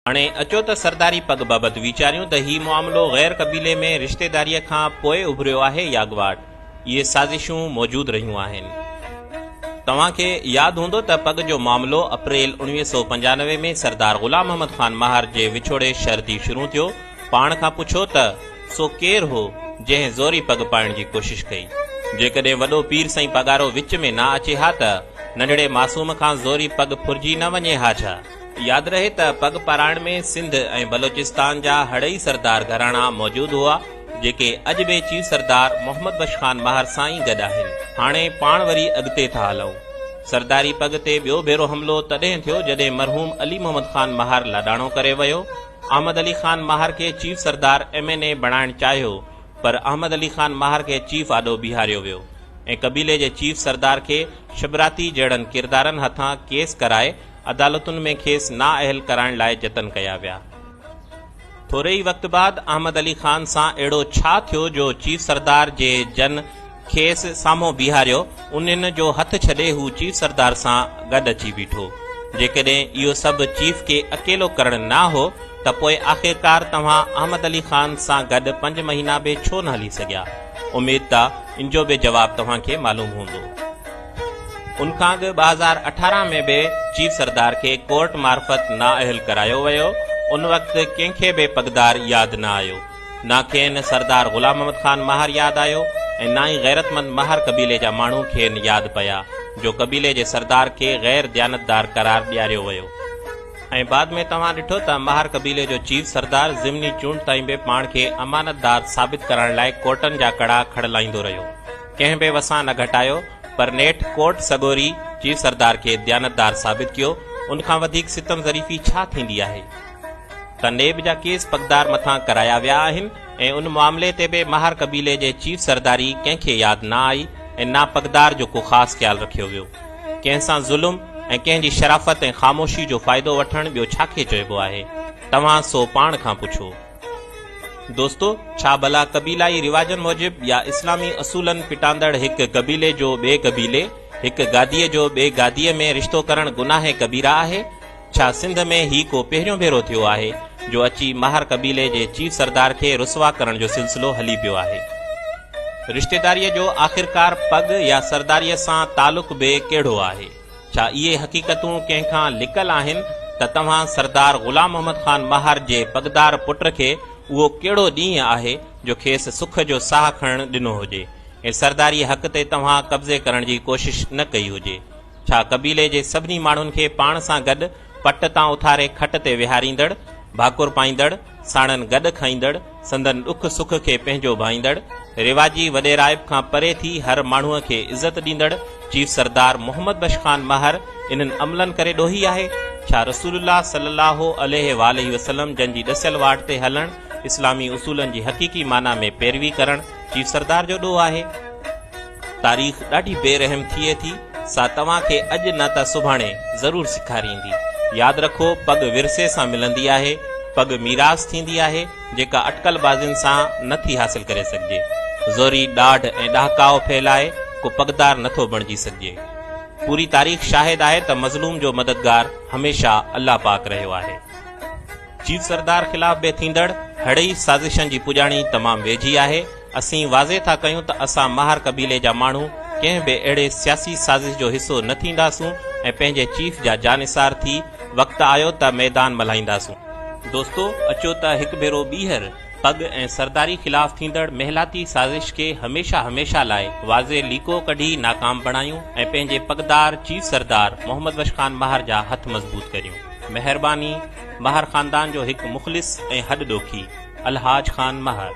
हाणे अचो त सरदारी पग बाबति वीचारियूं त ही मामिलो गैर कबीले में रिश्तेदारीअ खां पोइ उभरियो आहे या अॻुवाट। इहे साज़िशूं मौजूद रहियूं आहिनि। तव्हांखे यादि हूंदो त पग जो मामिलो अप्रैल 1995 में सरदार ग़ुलाम अहमद ख़ान महार जे विछोड़े शर्ती शुरू थियो। पाण खां पुछो त सो केरु हो जंहिं ज़ोरी पग पाइण जी कोशिश कई। जेकॾहिं वॾो पीर साईं पगारो विच में न अचे हा त नंढड़े मासूम खां ज़ोरी पग फुरजी न वञे हा छा। यादि रहे त पग पाराइण में सिंध ऐं बलोचिस्तान जा हड़ई सरदार घराणा मौजूदु हुआ जेके अॼु बि चीफ सरदार मोहम्मद बख्श ख़ान महार सां ई गॾु आहिनि। हाणे पाण वरी अॻिते था हलूं। सरदारी पग ते ॿियो भेरो हमिलो तॾहिं थियो जॾहिं मरहूम अली मोहम्मद ख़ान महार लाॾाणो करे वियो। अहमद अली ख़ान महार खे चीफ सरदार MNA बणाइण चाहियो, पर अहमद अली ख़ान महार खे चीफ आॾो बीहारियो वियो ऐं कबीले जे चीफ सरदार खे शबराती जहिड़नि किरदारनि हथां केस कराए अदालतुनि में खेसि नाअहल कराइण लाइ जतन कया विया। थोरे ई वक़्त बाद अहमद अली ख़ान सां अहिड़ो छा थियो जो चीफ सरदार जे जन खेसि साम्हूं बीहारियो। उन्हनि जो हथ छॾे हू चीफ सरदार सां गॾु अची बीठो। जेकॾहिं इहो सभु चीफ खे अकेलो करणु न हो त पोइ आख़िरकार तव्हां अहमद अली ख़ान सां गॾु 5 महीना बि छो न हली सघिया। उमेद आहे इन जो बि जवाबु तव्हांखे मालूम हूंदो। उनखां अॻु 2018 में बि चीफ सरदार खे कोर्ट मार्फत नाअहल करायो वियो। उन वक़्तु कंहिंखे बि पगदार यादि न आयो। न खेनि सरदार ग़ुलाम अहमद ख़ान महार यादि आयो ऐं न ई गैरतमंद महार कबीले जा माण्हू खेनि यादि पिया जो कबीले जे सरदार खे गैर दयानतदार करार ॾियारियो वियो। ऐं बाद में तव्हां ॾिठो त महार कबीले जो चीफ सरदार ज़िमनी चूंड ताईं बि पाण खे अमानतदार साबित करण लाइ कोर्टनि जा कड़ा खड़लाईंदो रहियो। कंहिं बि वसां न घटायो, पर नेठ कोर्ट सगोरी चीफ सरदार खे दयानतदार साबित कयो। उनखां वधीक सितम ज़रीफ़ी छा थींदी आहे त नेब जा केस पगदार मथां कराया विया आहिनि ऐं उन मामले ते बि महार कबीले जे चीफ सरदारी कंहिंखे यादि न आई ऐं ना पगदार जो को ख़ासि ख्यालु रखियो वियो। कंहिंसां ज़ुल्म ऐं कंहिंजी शराफ़त ऐं ख़ामोशी जो फ़ाइदो वठणु ॿियो छाखे चइबो आहे। तव्हां सो पाण खां पुछो। दोस्तो, छा भला कबीलाई रिवाजनि मूजिबि या इस्लामी असूलनि फिटांदड़ हिकु कबीले जो ॿिए कबीले, हिकु गादीअ जो ॿिए गादीअ में रिश्तो करणु गुनाह कबीरा आहे? छा सिंध में ही को पहिरियों भेरो थियो आहे जो अची महार कबीले जे चीफ सरदार खे रुसवा करण जो सिलसिलो हली पियो आहे? रिश्तेदारीअ जो आख़िरकार पग या सरदारीअ सां तालुक़ बि कहिड़ो आहे? छा इहे हक़ीक़तूं कंहिंखां लिकल आहिनि त तव्हां सरदार ग़ुलाम अहमद ख़ान महार जे पगदार पुट खे उहो कहिड़ो ॾींहुं आहे जो खेसि सुख जो साह खणणु ॾिनो हुजे ऐं सरदारी हक़ ते तव्हां कब्ज़े करण जी कोशिश न कई हुजे? छा कबीले जे सभिनी माण्हुनि खे पाण सां गॾु पट तां उथारे खट ते विहारींदड़, भाकुर पाईंदड़, साणनि गॾु खाईंदड़, संदन ॾुख सुख खे पंहिंजो भाईंदड़, रिवाजी वॾेराइब खां परे थी हर माण्हूअ खे इज़त ॾींदड़ चीफ सरदार मोहम्मद बख्श ख़ान महार इन्हनि अमलनि करे ॾोही आहे? छा रसूलुल्लाह सल्लल्लाहु अलैहि वसल्लम जंहिंजी ॾसियल वाट ते हलण, इस्लामी उसूलनि जी हक़ीक़ी माना में पैरवी करण चीफ सरदार जो ॾोह आहे? तारीख़ ॾाढी बेरहम थिए थी। सा तव्हांखे अॼु न त सुभाणे ज़रूरु सेखारींदी। यादि रखो, पग विरसे सां मिलंदी आहे, पग मीरास थींदी आहे जेका अटकल बाज़ियुनि सां नथी हासिल करे सघिजे। ज़ोरी ॾाढ ऐं ॾहाकाओ फैलाए को पगदार नथो बणिजी सघिजे। पूरी तारीख़ शाहिद आहे त मज़लूम जो मददगार हमेशा अल्लाह पाक रहियो आहे। चीफ सरदार ख़िलाफ़ बि थींदड़ हड़ई साज़िशनि जी पुॼाणी तमामु वेझी आहे। असीं वाज़े था कयूं त असां महार कबीले जा माण्हू कंहिं बि अहिड़े सियासी साज़िश जो हिसो न थींदासूं ऐं पंहिंजे चीफ जा जानिसार थी वक़्तु आयो त मैदान मल्हाईंदासूं। दोस्तो, अचो त हिकु भेरो ॿीहर पग ऐं सरदारी ख़िलाफ़ थींदड़ महिलाती साज़िश खे हमेशा लाइ वाज़े लीको कढी नाकाम बणायूं ऐं पंहिंजे पगदार चीफ सरदार मोहम्मद बख्श ख़ान महार जा हथ मज़बूत करियूं। महिरबानी। महार ख़ानदान जो हिकु मुख़लिस ऐं हॾ ॾोखी, अलहाज ख़ान महार।